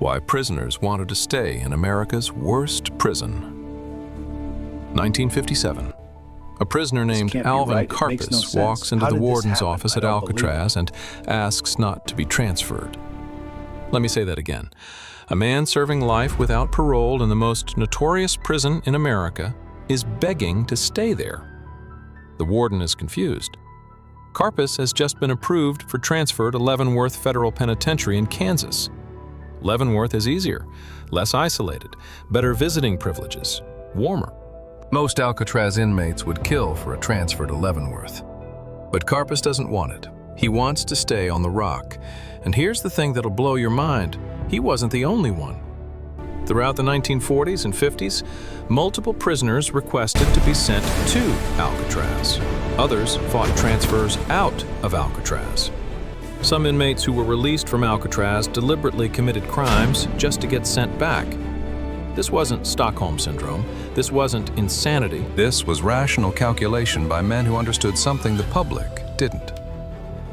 Why prisoners wanted to stay in America's worst prison. 1957. A prisoner named Alvin Karpus walks into the warden's office at Alcatraz and asks not to be transferred. Let me say that again. A man serving life without parole in the most notorious prison in America is begging to stay there. The warden is confused. Karpus has just been approved for transfer to Leavenworth Federal Penitentiary in Kansas. Leavenworth is easier, less isolated, better visiting privileges, warmer. Most Alcatraz inmates would kill for a transfer to Leavenworth. But Karpus doesn't want it. He wants to stay on the Rock. And here's the thing that'll blow your mind. He wasn't the only one. Throughout the 1940s and 50s, multiple prisoners requested to be sent to Alcatraz. Others fought transfers out of Alcatraz. Some inmates who were released from Alcatraz deliberately committed crimes just to get sent back. This wasn't Stockholm Syndrome. This wasn't insanity. This was rational calculation by men who understood something the public didn't.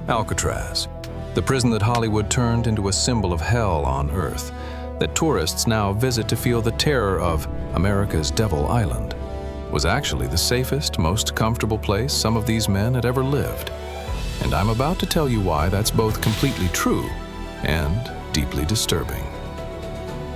Alcatraz, the prison that Hollywood turned into a symbol of hell on earth, that tourists now visit to feel the terror of America's Devil Island, was actually the safest, most comfortable place some of these men had ever lived. And I'm about to tell you why that's both completely true and deeply disturbing.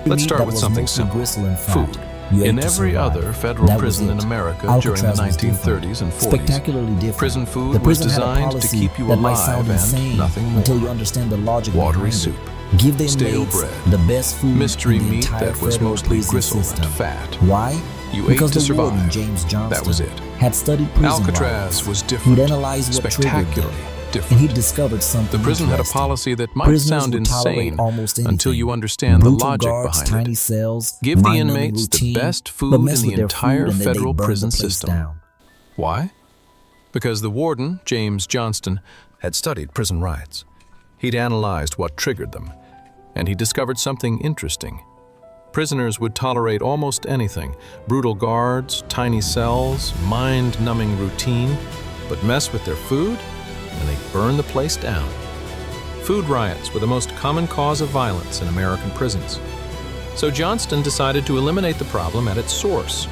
Let's start with something simple: food. In every other federal prison in America during the 1930s and 40s, prison food was designed to keep you alive and nothing more. Until you understand the logic watery soup, give the stale inmates bread, the best food mystery in the meat entire that was federal mostly prison gristle system. and fat. Why? You Because ate to the warden, survive. James Johnston, That was it. had studied prison Alcatraz riots. was different, He'd analyzed what triggered them, spectacularly and different. he discovered something The prison had a interesting. policy that might Prisoners sound would tolerate insane almost anything. until you understand the Brutal logic guards, behind tiny it. cells, Give the mind-numbing inmates the routine, best but food mess in with the their entire food and then they federal burn prison the place system. down. Why? Because the warden, James Johnston, had studied prison riots. He'd analyzed what triggered them, and he discovered something interesting. Prisoners would tolerate almost anything: brutal guards, tiny cells, mind-numbing routine, but mess with their food, and they'd burn the place down. Food riots were the most common cause of violence in American prisons. So Johnston decided to eliminate the problem at its source.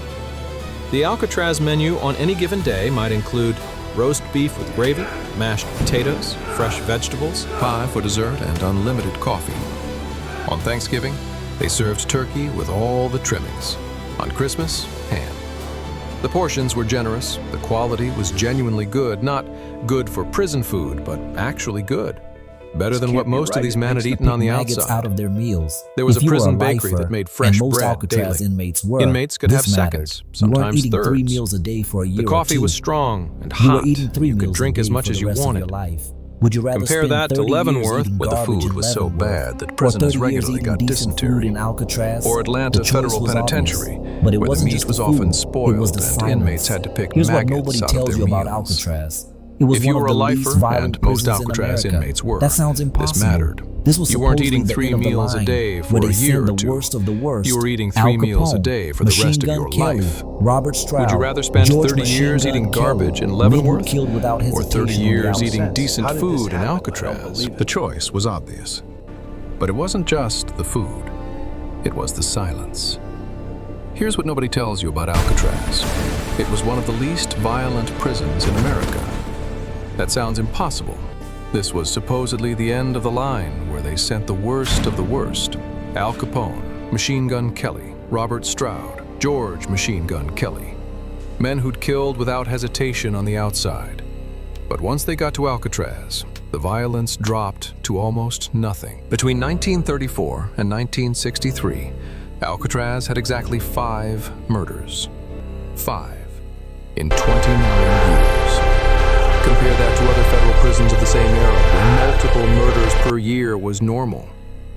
The Alcatraz menu on any given day might include roast beef with gravy, mashed potatoes, fresh vegetables, pie for dessert, and unlimited coffee. On Thanksgiving, they served turkey with all the trimmings. On Christmas, ham. The portions were generous, the quality was genuinely good, not good for prison food, but actually good. Better than what most of these men had eaten on the outside. Out of their meals. There was If a you were prison lifer, bakery that made fresh and most bread Alcatraz daily. Inmates were. Inmates could have This seconds, mattered. You weren't sometimes eating thirds. 3 meals a day for a year The coffee or 2. was strong and You were hot. eating 3 You could meals drink a as day much for as the you rest of wanted. your life. Would you rather Compare spend that to 30 Leavenworth, years where the eating food garbage was in so Leavenworth, bad that or prisoners 30 years regularly eating got decent food dysentery? in Alcatraz? Or Atlanta The choice Federal was Penitentiary, obvious. But it where the wasn't meat just was the often food, it spoiled was the and silence. inmates had to pick Here's what maggots nobody out of tells their you about meals. Alcatraz. It was If you one were of a the least lifer, violent and most prisons in Alcatraz America. inmates were, That sounds this impossible. mattered. This was You weren't supposedly eating the 3 end of the meals a line, day for where a they year send or the 2. worst of the worst. You were eating Al 3 meals a Capone, day for the Machine rest of Gun your Kelly, life. Robert Stroud, Would you rather spend George 30 Machine years Gun eating garbage Kelly, in men who Leavenworth, killed without or hesitation 30 on the years outside? eating decent How did this food in happen? I don't Alcatraz? believe it. The choice was obvious. But it wasn't just the food. It was the silence. Here's what nobody tells you about Alcatraz. It was one of the least violent prisons in America. That sounds impossible. This was supposedly the end of the line, where they sent the worst of the worst. Al Capone, Machine Gun Kelly, Robert Stroud, George Machine Gun Kelly. Men who'd killed without hesitation on the outside. But once they got to Alcatraz, the violence dropped to almost nothing. Between 1934 and 1963, Alcatraz had exactly 5 murders. 5 in 29 years. Compare that to other federal prisons of the same era, where multiple murders per year was normal.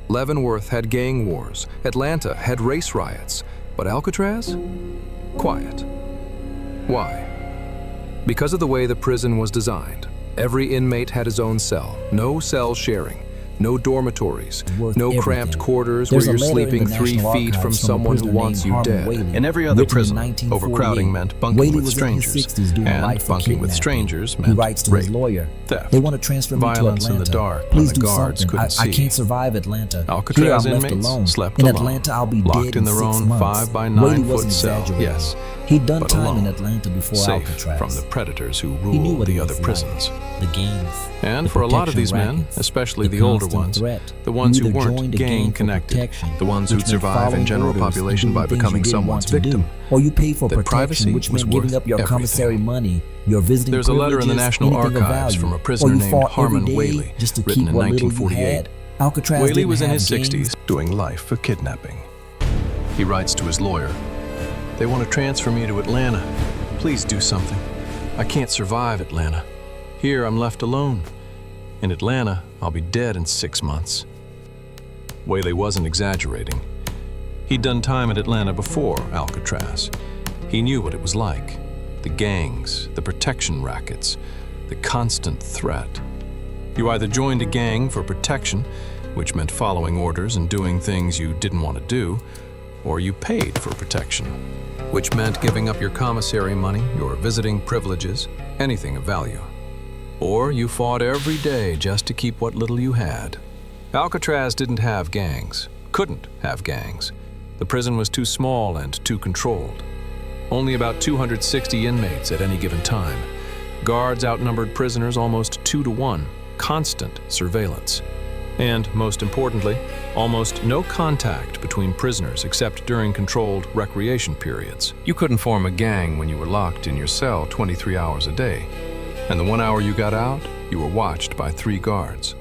Leavenworth had gang wars, Atlanta had race riots, but Alcatraz? Quiet. Why? Because of the way the prison was designed. Every inmate had his own cell, no cell sharing. No dormitories, Worth no everything. cramped quarters There's where a you're letter in sleeping the 3 National feet from Archives from a someone who prisoner wants named you Harmon dead. Whaley, In every other written in prison, 1948. Overcrowding meant bunking Whaley with was in his strangers, 60s doing and life for bunking with kidnapping. strangers He meant writes to rape, his lawyer. theft, They want to transfer me to violence Atlanta. in the dark when Please the do guards something. couldn't I see. can't survive Atlanta. Alcatraz Here I'm left inmates alone. slept In alone, Atlanta, I'll be locked dead in in their 6 own months. 5 by Whaley 9 wasn't foot cell, exaggerating. yes, He'd done but time alone, in Atlanta before safe Alcatraz. from the predators who He knew ruled what the it other was prisons. like. The gangs. And the for a lot of protection these men, rackets, especially the the older constant ones, threat. the ones You who either weren't joined a gang for gang-connected, protection, the ones which who'd meant survive in following general orders and population doing by things you becoming didn't someone's want to do. victim. Or you pay for that protection, privacy which was meant giving worth up your everything. commissary money, your visiting There's a letter in the privileges, National anything of Archives value. from a Or prisoner you named fought Harmon every day Whaley, just to written keep in what little you 1948. had. Alcatraz Whaley didn't was in have his gangs. 60s, doing life for kidnapping. He writes to his lawyer, "They want to transfer me to Atlanta. Please do something. I can't survive Atlanta. Here I'm left alone. In Atlanta, I'll be dead in 6 months." Whaley wasn't exaggerating. He'd done time in Atlanta before Alcatraz. He knew what it was like. The gangs, the protection rackets, the constant threat. You either joined a gang for protection, which meant following orders and doing things you didn't want to do, or you paid for protection, which meant giving up your commissary money, your visiting privileges, anything of value. Or you fought every day just to keep what little you had. Alcatraz didn't have gangs, couldn't have gangs. The prison was too small and too controlled. Only about 260 inmates at any given time. Guards outnumbered prisoners almost 2 to 1, constant surveillance. And, most importantly, almost no contact between prisoners except during controlled recreation periods. You couldn't form a gang when you were locked in your cell 23 hours a day. And the 1 hour you got out, you were watched by 3 guards.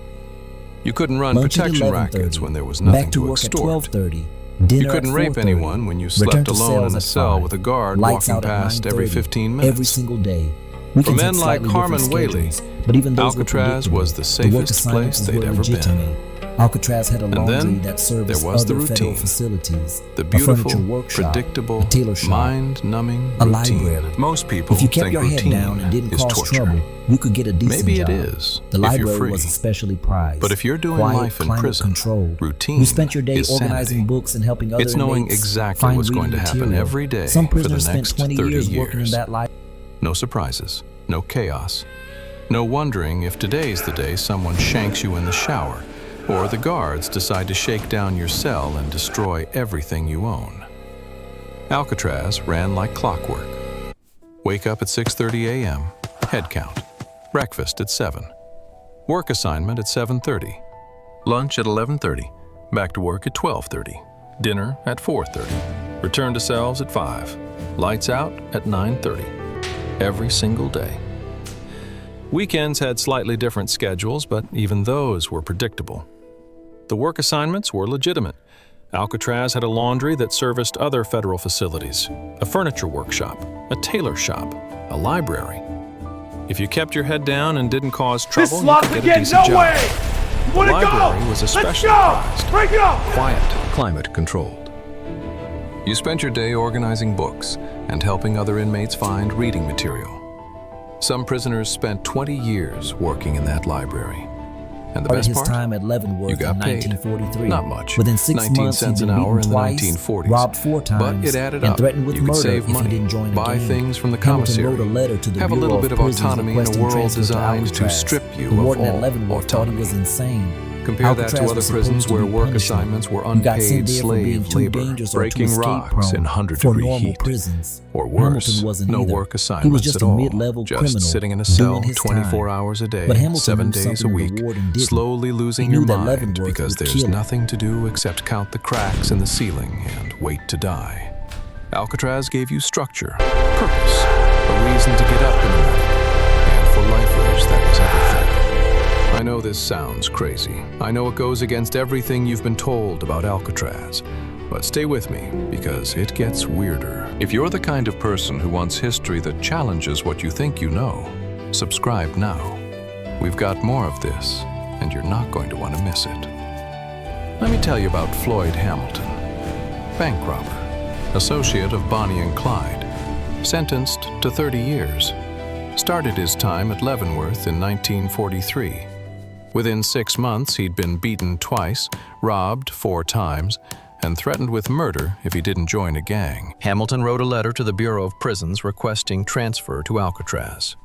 You couldn't run Lunch at protection 11:30. rackets when there was nothing Back to to work at extort. 12:30. Dinner You couldn't at rape 4:30. anyone when you Return slept to alone cells in a at cell 5. with a guard Lights walking out at past every 9:30. 15 minutes. Every single day. We For can men take like slightly Harmon different Whaley, schedules, but even those were Alcatraz predictable. was the The work safest assignments place they'd were ever been. legitimate. Alcatraz had a And laundry then that serviced there was the other federal routine. facilities, The a beautiful, furniture workshop, predictable, a tailor shop, mind-numbing a routine. library. Most people If you kept think your head routine down and didn't is cause torture. trouble, you could get a decent Maybe job. it is, The if you're library free. was especially prized. But if you're doing Quiet, life in climate prison, controlled. routine You spent your day is organizing sanity. books and helping other It's knowing inmates exactly find what's going to reading happen material. every day Some for the prisoners next spent 20 30 years working in years. that library. No surprises, no chaos, no wondering if today's the day someone shanks you in the shower, or the guards decide to shake down your cell and destroy everything you own. Alcatraz ran like clockwork. Wake up at 6:30 a.m., head count. Breakfast at 7. Work assignment at 7:30. Lunch at 11:30. Back to work at 12:30. Dinner at 4:30. Return to cells at 5. Lights out at 9:30. Every single day. Weekends had slightly different schedules, but even those were predictable. The work assignments were legitimate. Alcatraz had a laundry that serviced other federal facilities, a furniture workshop, a tailor shop, a library. If you kept your head down and didn't cause trouble, This you slot could get a again, decent no job. way! You wanna The go? library was Let's especially go! prized. Break it up! Quiet, climate-controlled. You spent your day organizing books and helping other inmates find reading material. Some prisoners spent 20 years working in that library. And the Started best his part? time at Leavenworth You got in paid. 1943. Not much. Within 6 19 months, cents he'd an been hour beaten in the twice, 1940s. robbed 4 times, But it added and up. threatened with You could murder save if money, he didn't join a buy gang. things from the Hamilton commissary, wrote a letter to the have a Bureau little of bit of Prisons autonomy in a requesting world transfer to designed to Alcatraz. strip you The of warden at all Leavenworth thought he was autonomy. insane. Compare that to Alcatraz other was prisons supposed to where be work punishment. assignments were You got sent unpaid there for being slave too labor, dangerous or breaking too escape rocks prone in for 100-degree normal heat. prisons. Or worse, Hamilton wasn't no either. work He was assignments just at a all, mid-level just criminal sitting in a cell doing his 24 time. hours a day, But Hamilton 7 knew days a something the week, warden didn't. slowly losing He knew your that mind Leavenworth because would there's kill him. nothing to do except count the cracks in the ceiling and wait to die. Alcatraz gave you structure, purpose, a reason to get up in the morning, and for lifers, that was everything. I know this sounds crazy. I know it goes against everything you've been told about Alcatraz. But stay with me, because it gets weirder. If you're the kind of person who wants history that challenges what you think you know, subscribe now. We've got more of this, and you're not going to want to miss it. Let me tell you about Floyd Hamilton, bank robber, associate of Bonnie and Clyde, sentenced to 30 years. Started his time at Leavenworth in 1943. Within 6 months, he'd been beaten twice, robbed 4 times, and threatened with murder if he didn't join a gang. Hamilton wrote a letter to the Bureau of Prisons requesting transfer to Alcatraz.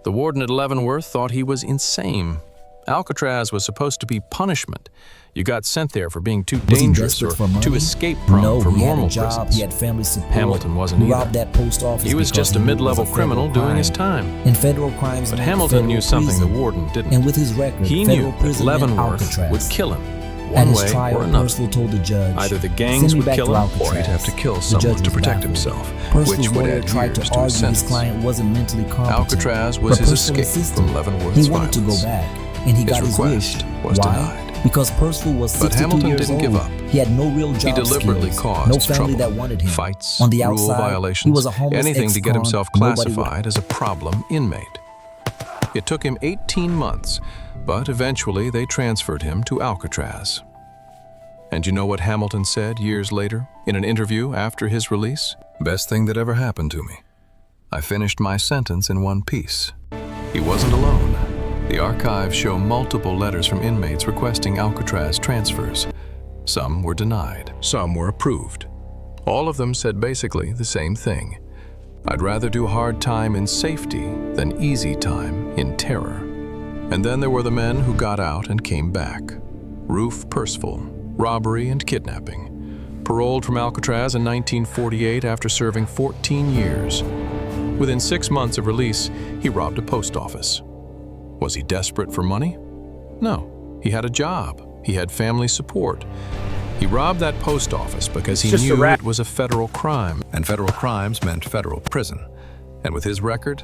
The warden at Leavenworth thought he was insane. Alcatraz was supposed to be punishment. You got sent there for being too dangerous or too escape-prone for normal prisons. He had family support. Hamilton wasn't either. Robbed that post office. He was just a mid-level criminal doing his time. And federal crimes. But Hamilton knew something the warden didn't. And with his record, he knew that Leavenworth would kill him. One way or another. Told the judge, either the gangs would kill him, or he'd have to kill someone to protect himself, which would add years to his sentence. His client wasn't mentally competent. Alcatraz was his escape from Leavenworth's violence. He wanted to go back, and he got his request was denied. Because Percival was 62 but Hamilton years didn't old. give up. He had no real job He deliberately skills, caused no family trouble, that wanted him. Fights, on the rule outside, violations, he was a homeless anything to get ex-con, himself classified as a problem inmate. It took him 18 months, but eventually they transferred him to Alcatraz. And you know what Hamilton said years later in an interview after his release? Best thing that ever happened to me. I finished my sentence in one piece. He wasn't alone. The archives show multiple letters from inmates requesting Alcatraz transfers. Some were denied, some were approved. All of them said basically the same thing. I'd rather do hard time in safety than easy time in terror. And then there were the men who got out and came back. Rufus Percival, robbery and kidnapping. Paroled from Alcatraz in 1948 after serving 14 years. Within 6 months of release, he robbed a post office. Was he desperate for money? No, he had a job. He had family support. He robbed that post office because he knew it was a federal crime, and federal crimes meant federal prison. And with his record,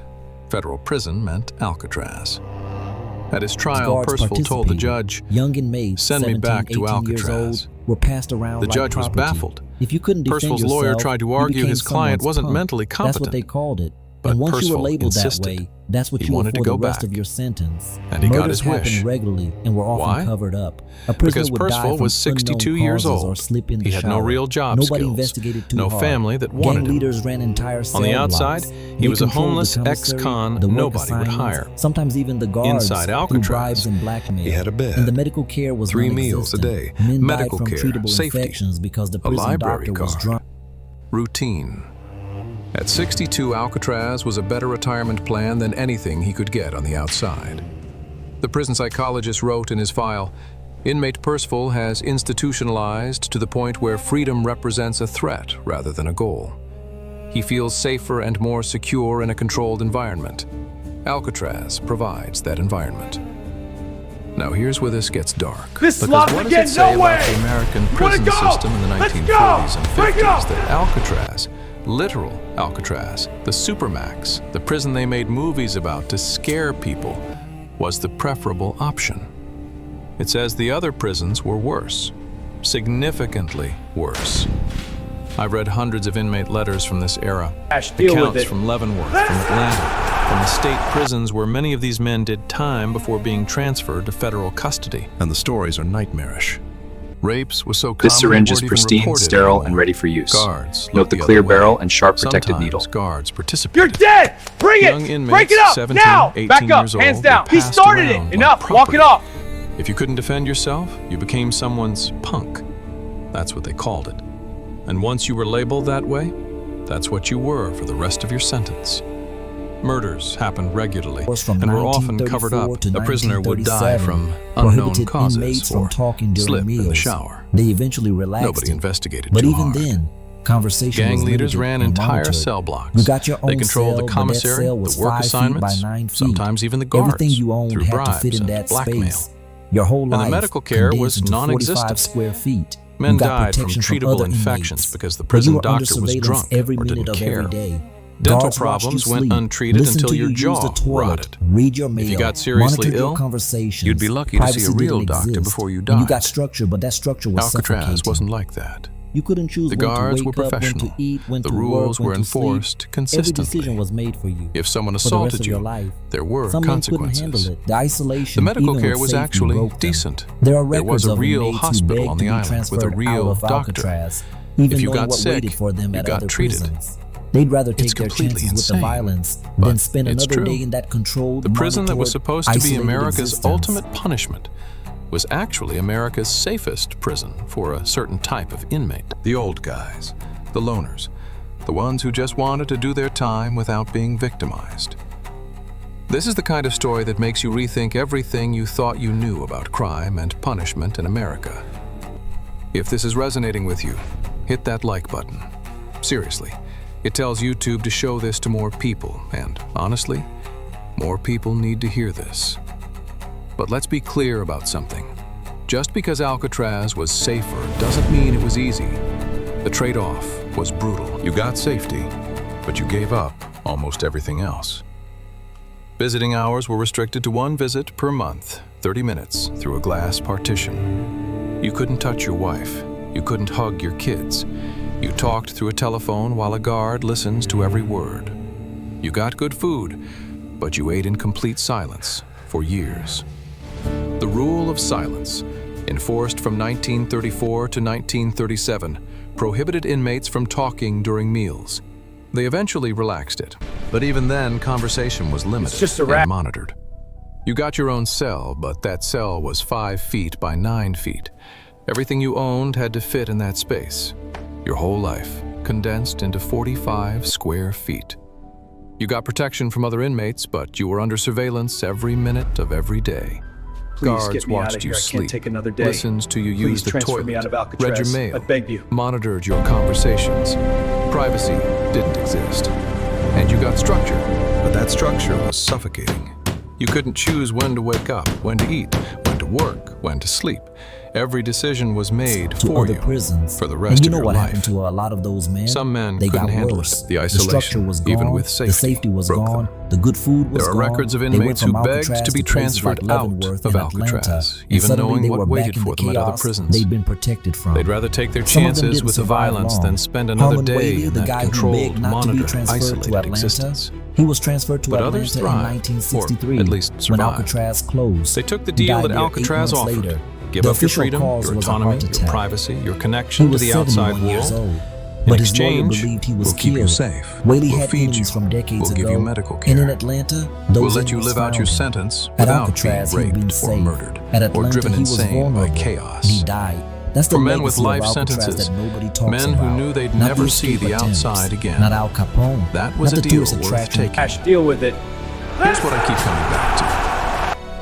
federal prison meant Alcatraz. At his trial, Percival told the judge, young inmates, "Send me back to 18 years Alcatraz." old, were passed around The like judge was property. baffled. If you couldn't defend Percival's yourself, lawyer tried to you argue became his client someone's wasn't punk. mentally competent. That's what they called it. But And once you Percival were labeled insisted. that way, that's what He you were wanted to for the go rest back. of your sentence. And he got Murders his wish. happened regularly and were often Why? covered up. A prisoner Because would die Percival from was 62 unknown years causes or old. slip in the He had no shower. real job Nobody skills, investigated too no hard. family that wanted Gang him. leaders ran entire cell On the outside, blocks. he They was a controlled the homeless commissary, ex-con the work nobody would assignments, hire. Sometimes even the guards Inside through Alcatraz, bribes and blackmail. he had a bed, And the medical care was 3 meals a non-existent. day, Men medical died from care, treatable safety, infections because the a prison library doctor was card. drunk. Routine. At 62, Alcatraz was a better retirement plan than anything he could get on the outside. The prison psychologist wrote in his file, "Inmate Percival has institutionalized to the point where freedom represents a threat rather than a goal. He feels safer and more secure in a controlled environment. Alcatraz provides that environment." Now here's where this gets dark. This Because slot what does again, it say no about way! the American You wanna prison go? system in the Let's 1940s go! and Break it 50s up! that Alcatraz, literal Alcatraz, the Supermax, the prison they made movies about to scare people, was the preferable option? It says the other prisons were worse, significantly worse. I've read hundreds of inmate letters from this era, Deal with accounts it. from Leavenworth, from Atlanta, from the state prisons where many of these men did time before being transferred to federal custody. And the stories are nightmarish. Rapes was so common. This syringe they is weren't even pristine, reported sterile, anymore. and ready for use. Guards Note looked the the clear other way. barrel and sharp protected Sometimes needle. guards participated. You're dead! Bring Young it! inmates, Break it up! 17, Now! 18 Back up! years old, Hands down! were He passed started around it! like Enough! Walk property. it off! If you couldn't defend yourself, you became someone's punk. That's what they called it. And once you were labeled that way, that's what you were for the rest of your sentence. Murders happened regularly and were often covered up. A prisoner would die from unknown causes or slip in the shower. They eventually relaxed Nobody it. investigated But too even hard. then, conversation Gang was leaders limited ran and entire monitored. cell blocks. You got your own They controlled cell, the but that commissary, cell was the work 5 feet assignments, by 9 feet. sometimes even the guards, Everything you owned through had to fit bribes in and that blackmail. space. Your whole And the life medical care condensed was into 45 non-existent. square feet. Men You got died from protection treatable other infections inmates. because the But prison you were under doctor was surveillance drunk every or minute didn't of care. every day. Dental Guards watched problems you went sleep, untreated listen until to your you use jaw the toilet, rotted. read your mail, If you got seriously monitored your ill, conversations. you'd be lucky to see a Privacy real didn't doctor exist. before you And died. you got structure, but that structure was Alcatraz suffocating. wasn't like that. You couldn't choose The when guards to were wake up, when professional. to eat, when The to rules work, were when to sleep. enforced Every consistently. decision was made for you. If someone for the rest assaulted of your you, life. there were Some men couldn't consequences. handle it. The isolation, The medical even care with was safety, actually broke them. decent. There are There was records a of real inmates who hospital begged on to the be island with a transferred real out of doctor. Alcatraz, even If you knowing got what sick, waited for them you at got other treated. prisons. They'd rather It's take their completely chances with the insane, violence but than spend it's another true. day in that controlled, The prison that was monitored, supposed to be isolated America's existence. ultimate punishment was actually America's safest prison for a certain type of inmate. The old guys, the loners, the ones who just wanted to do their time without being victimized. This is the kind of story that makes you rethink everything you thought you knew about crime and punishment in America. If this is resonating with you, hit that like button. Seriously, it tells YouTube to show this to more people, and honestly, more people need to hear this. But let's be clear about something. Just because Alcatraz was safer doesn't mean it was easy. The trade-off was brutal. You got safety, but you gave up almost everything else. Visiting hours were restricted to one visit per month, 30 minutes through a glass partition. You couldn't touch your wife. You couldn't hug your kids. You talked through a telephone while a guard listens to every word. You got good food, but you ate in complete silence for years. The rule of silence, enforced from 1934 to 1937, prohibited inmates from talking during meals. They eventually relaxed it, but even then, conversation was limited and monitored. You got your own cell, but that cell was 5 feet by 9 feet. Everything you owned had to fit in that space. Your whole life condensed into 45 square feet. You got protection from other inmates, but you were under surveillance every minute of every day. Guards watched you sleep, listened to you use the toilet, read your mail, I beg you. monitored your conversations. Privacy didn't exist. And you got structure, but that structure was suffocating. You couldn't choose when to wake up, when to eat, when to work, when to sleep. Every decision was made to for other you prisons. for the And rest you of know your what life. happened to a lot of those men? Some men they couldn't got handle worse. it. The The structure isolation, was gone. even with safety, the safety was broke gone. them. The good food was There are gone. records of They inmates went who from begged Alcatraz to be places transferred like out Leavenworth of and Alcatraz, Atlanta, and even suddenly knowing they what were waited back in for the them at other chaos prisons. they'd been protected from. They'd rather take their Some of them chances didn't with the survive violence long. than spend another Harlan day Whaley, in the that guy who controlled, begged not to be monitored, transferred to isolated Atlanta, existence. he was transferred to But Atlanta others in thrived, 1963 or at least when survived. Alcatraz closed. They took the He deal died that there 8 Alcatraz months offered. later. Give The up your official freedom, cause your was a autonomy, heart your attack. privacy, your He connection to was the 71 outside years world. old, In but his lawyer exchange, believed he was we'll keep you killed. safe. Whaley We'll had feed enemies you. from decades We'll ago, give you medical and in care. Atlanta, those We'll let you enemies live out your found him. sentence At without Alcatraz, being he'd been raped or safe. murdered At or Atlanta, driven he was insane by vulnerable. chaos. And he died. That's the For men with legacy life of Alcatraz sentences, that nobody talks men about. who knew they'd Not never the see escape the attempts, outside again. Not Al Capone. That was not a the deal tourist worth attraction. taking. Ash, deal with it. Here's what I keep coming back to.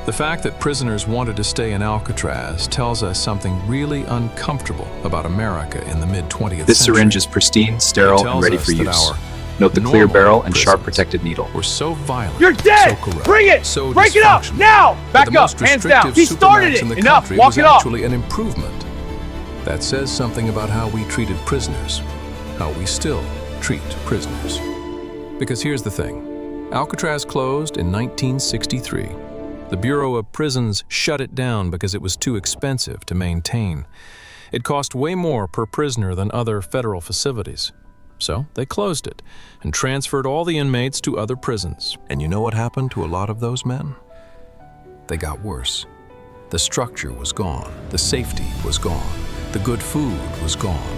The fact that prisoners wanted to stay in Alcatraz tells us something really uncomfortable about America in the mid-20th This century. syringe is pristine, sterile, and ready for use. Note the clear normal barrel and sharp prisons protected needle. Were so violent, You're dead! so corrupt, Bring it! so Break it up! dysfunctional Now! that Back the up! most Hands down! restrictive He started supermax in it! the Enough! country Walk was it off! actually an improvement. That says something about how we treated prisoners, how we still treat prisoners. Because here's the thing. Alcatraz closed in 1963. The Bureau of Prisons shut it down because it was too expensive to maintain. It cost way more per prisoner than other federal facilities. So they closed it and transferred all the inmates to other prisons. And you know what happened to a lot of those men? They got worse. The structure was gone. The safety was gone. The good food was gone.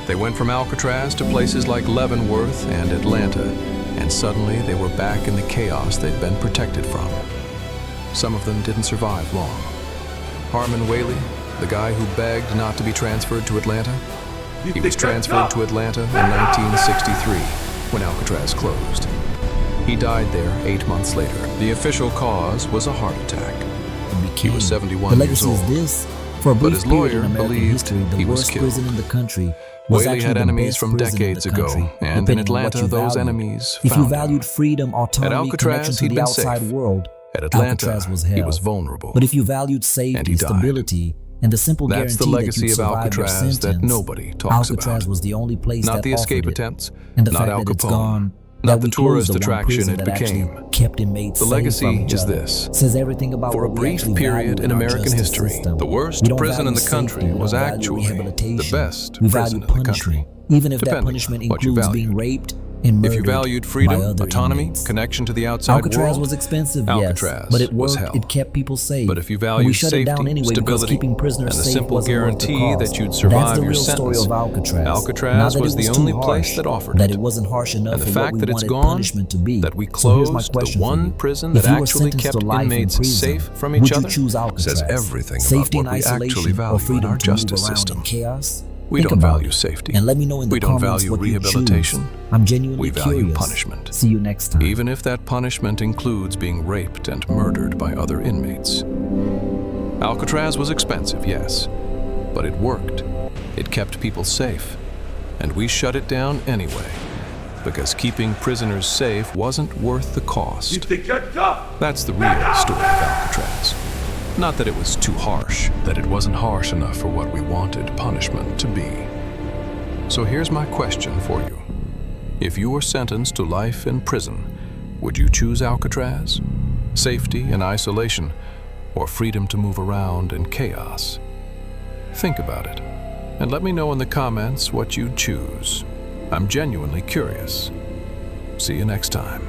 They went from Alcatraz to places like Leavenworth and Atlanta, and suddenly they were back in the chaos they'd been protected from. Some of them didn't survive long. Harmon Whaley, the guy who begged not to be transferred to Atlanta, he was transferred to Atlanta in 1963 when Alcatraz closed. He died there 8 months later. The official cause was a heart attack. He was 71 The years legacy old. is this. For a But brief his period lawyer in American believed history, the he was worst killed. prison in the country was Whaley actually had the enemies best from prison in decades the ago, country, and in depending on what Atlanta, you those value. enemies If you found him. valued freedom, autonomy, Alcatraz, connection to he'd the been outside safe. world, At Atlanta, Alcatraz was hell. he was vulnerable. But if you valued And safety, he died. stability, and the simple That's the guarantee legacy that you'd of survive your Alcatraz that sentence, nobody talks Alcatraz about. was the only place Not that the escape offered it. attempts, And the not fact Al that it's Capone, gone, not that the we closed tourist the one attraction prison it that actually became. kept inmates The safe legacy from each is other. this. Says everything about For a what we brief actually period value in our American justice history, system. the worst We don't prison in value the country safety, we was don't value actually the rehabilitation. best We prison value in the country. punishment, even if that Depending punishment on what you includes being valued. raped, and If you murdered valued by freedom, other autonomy, inmates. connection to the outside Alcatraz world, was expensive, Alcatraz yes, but it was worked. hell. It kept people safe. But if you And we value shut it down safety, anyway because stability, keeping prisoners and the safe simple wasn't worth the guarantee cost. that you'd That's survive the your real story sentence, of Alcatraz. Alcatraz Not that was it the too only harsh, place that offered that it. it wasn't harsh enough And the for fact what we that it's wanted gone, punishment to be. that we So here's my closed the question for one you. prison If that you were actually sentenced kept to life in inmates prison, safe from each would you other, choose Alcatraz? says everything about Safety what and we actually isolation value or freedom in our to move justice around system. in chaos? We Think don't about value it. safety. And let me know in the We don't comments value what you choose. rehabilitation. I'm genuinely We value curious. punishment. See you next time. Even if that punishment includes being raped and murdered by other inmates. Alcatraz was expensive, yes, but it worked. It kept people safe, and we shut it down anyway, because keeping prisoners safe wasn't worth the cost. You think you're tough? That's the real story of Alcatraz. Not that it was too harsh, that it wasn't harsh enough for what we wanted punishment to be. So here's my question for you. If you were sentenced to life in prison, would you choose Alcatraz? Safety and isolation, or freedom to move around in chaos? Think about it, and let me know in the comments what you'd choose. I'm genuinely curious. See you next time.